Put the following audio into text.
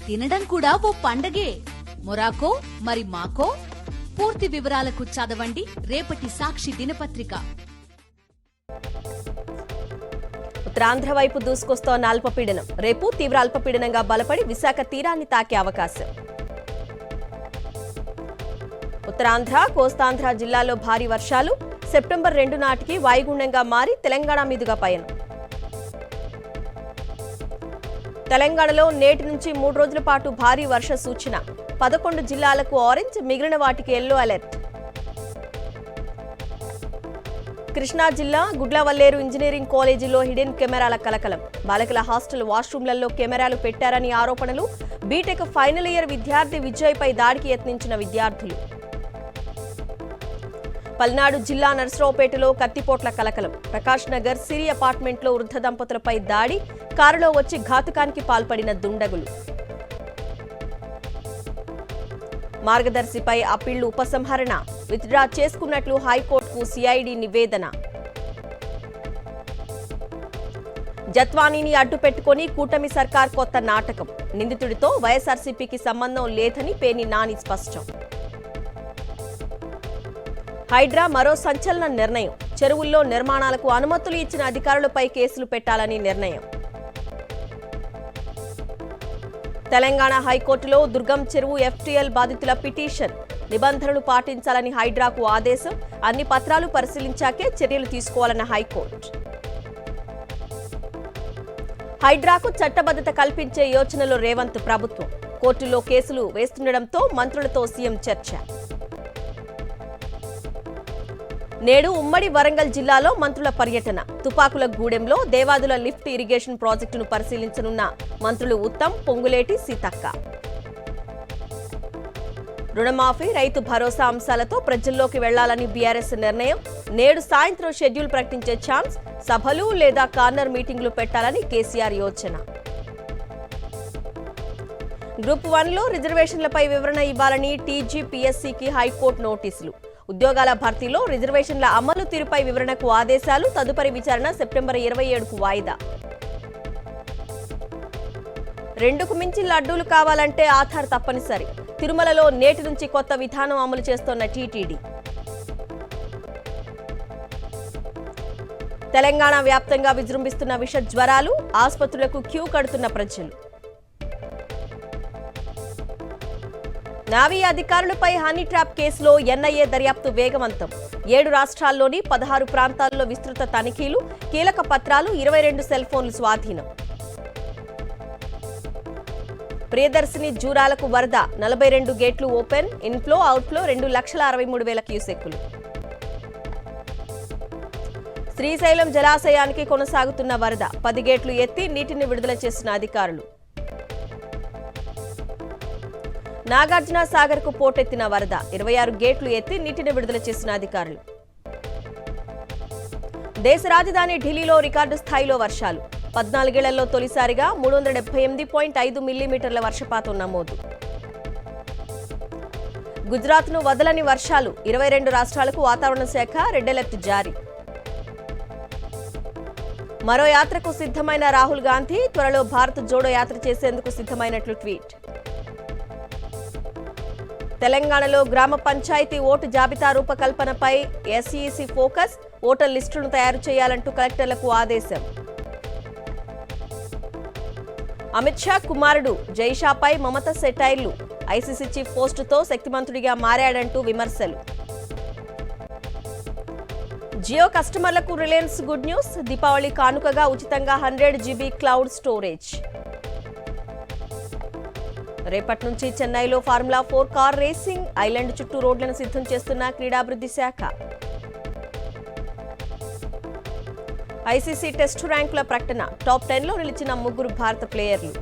తినడం కూడా ఓ పండగే. మొరాకో మరి మాకో? పూర్తి వివరాలకు చదవండి రేపటి సాక్షి దినపత్రిక. ఉత్తరాంధ్ర వైపు దూసుకొస్తోన్న అల్పపీడనం రేపు తీవ్ర అల్పపీడనంగా బలపడి విశాఖ తీరాన్ని తాకే అవకాశం. ఉత్తరాంధ్ర, కోస్తాంధ్ర జిల్లాల్లో భారీ వర్షాలు. సెప్టెంబర్ 2 నాటికి వాయుగుండంగా మారి తెలంగాణ మీదుగా పయనం. తెలంగాణలో నేటి నుంచి 3 రోజుల పాటు భారీ వర్ష సూచన. 11 జిల్లాలకు ఆరెంజ్, మిగిలిన వాటికి ఎల్లో అలర్ట్. కృష్ణా జిల్లా గుడ్లవల్లేరు ఇంజనీరింగ్ కాలేజీలో హిడెన్ కెమెరాల కలకలం. బాలికల హాస్టల్ వాష్రూమ్లలో కెమెరాలు పెట్టారని ఆరోపణలు. బీటెక్ ఫైనల్ ఇయర్ విద్యార్థి విజయ్పై దాడికి యత్నించిన విద్యార్థులు. పల్నాడు జిల్లా నర్సరావుపేటలో కత్తిపోట్ల కలకలం. ప్రకాష్ నగర్ సిరి అపార్ట్మెంట్లో వృద్ధ దంపతులపై దాడి. కారులో వచ్చి ఘాతుకానికి పాల్పడిన దుండగులు. మార్గదర్శిపై అప్పీళ్లు ఉపసంహరణ విత్డ్రా చేసుకున్నట్లు హైకోర్టుకు సిఐడి నివేదన. జత్వానీని అడ్డుపెట్టుకుని కూటమి సర్కార్ కొత్త నాటకం. నిందితుడితో వైఎస్ఆర్సీపీకి సంబంధం లేదని పేర్ని నాని స్పష్టం. హైడ్రా మరో సంచలన నిర్ణయం. చెరువుల్లో నిర్మాణాలకు అనుమతులు ఇచ్చిన అధికారులపై కేసులు పెట్టాలని నిర్ణయం. తెలంగాణ హైకోర్టులో దుర్గం చెరువు ఎఫ్టీఎల్ బాధితుల పిటిషన్. నిబంధనలు పాటించాలని హైడ్రాకు ఆదేశం. అన్ని పత్రాలు పరిశీలించాకే చర్యలు తీసుకోవాలన్న హైకోర్టు. హైడ్రాకు చట్టబద్ధత కల్పించే యోచనలో రేవంత్ ప్రభుత్వం. కోర్టులో కేసులు వేస్తుండటంతో మంత్రులతో సీఎం చర్చ. నేడు ఉమ్మడి వరంగల్ జిల్లాలో మంత్రుల పర్యటన. తుపాకుల గూడెంలో దేవాదుల లిఫ్ట్ ఇరిగేషన్ ప్రాజెక్టును పరిశీలించనున్న మంత్రులు ఉత్తమ్, పొంగులేటి, సీతక్క. రుణమాఫీ, రైతు భరోసా అంశాలతో ప్రజల్లోకి వెళ్లాలని బీఆర్ఎస్ నిర్ణయం. నేడు సాయంత్రం షెడ్యూల్ ప్రకటించే ఛాన్స్. సభలు లేదా కార్నర్ మీటింగులు పెట్టాలని కేసీఆర్ యోచన. గ్రూప్ 1లో రిజర్వేషన్లపై వివరణ ఇవ్వాలని టీజీపీఎస్సీకి హైకోర్టు నోటీసులు. ఉద్యోగాల భర్తీలో రిజర్వేషన్ల అమలు తీరుపై వివరణకు ఆదేశాలు. తదుపరి విచారణ సెప్టెంబర్ 27కు వాయిదా. 2కు మించి లడ్డూలు కావాలంటే ఆధార్ తప్పనిసరి. తిరుమలలో నేటి నుంచి కొత్త విధానం అమలు చేస్తోన్న టీటీడీ. తెలంగాణ వ్యాప్తంగా విజృంభిస్తున్న విష జ్వరాలు. ఆసుపత్రులకు క్యూ కడుతున్న ప్రజలు. నావీ అధికారులపై హనీ ట్రాప్ కేసులో ఎన్ఐఏ దర్యాప్తు వేగవంతం. 7 రాష్ట్రాల్లోని 16 ప్రాంతాల్లో విస్తృత తనిఖీలు. కీలక పత్రాలు, 22 సెల్ ఫోన్లు స్వాధీనం. ప్రియదర్శిని జూరాలకు వరద. 42 గేట్లు ఓపెన్. Inflow, outflow 2,63,000 క్యూసెక్కులు. శ్రీశైలం జలాశయానికి కొనసాగుతున్న వరద. 10 గేట్లు ఎత్తి నీటిని విడుదల చేసిన అధికారులు. నాగార్జున సాగర్ కు పోటెత్తిన వరద. 26 గేట్లు ఎత్తి నీటిని విడుదల చేసిన అధికారులు. దేశ రాజధాని ఢిల్లీలో రికార్డు స్థాయిలో వర్షాలు. 14 ఏళ్లలో తొలిసారిగా 378.5 మిల్లీమీటర్ల వర్షపాతం నమోదు. గుజరాత్ను వదలని వర్షాలు. 22 రాష్ట్రాలకు వాతావరణ శాఖ రెడ్ అలర్ట్ జారీ. మరో యాత్రకు సిద్ధమైన రాహుల్ గాంధీ. త్వరలో భారత్ జోడో యాత్ర చేసేందుకు సిద్ధమైనట్లు ట్వీట్. తెలంగాణలో గ్రామ పంచాయతీ ఓటు జాబితా రూపకల్పనపై ఎస్ఈసీ ఫోకస్. ఓటర్ లిస్టులను తయారు చేయాలంటూ కలెక్టర్లకు ఆదేశం. అమిత్ షా కుమారుడు జైషాపై మమత సెటైర్లు. ఐసీసీ చీఫ్ పోస్టుతో శక్తిమంతుడిగా మారాడంటూ విమర్శలు. జియో కస్టమర్లకు రిలయన్స్ గుడ్ న్యూస్. దీపావళి కానుకగా ఉచితంగా 100 GB క్లౌడ్ స్టోరేజ్. రేపటి నుంచి చెన్నైలో ఫార్ములా 4 కార్ రేసింగ్. ఐలాండ్ చుట్టూ రోడ్లను సిద్ధం చేస్తున్న క్రీడాభివృద్ధి శాఖ. ఐసీసీ టెస్టు ర్యాంకుల ప్రకటన. టాప్ 10లో నిలిచిన 3 భారత ప్లేయర్లు.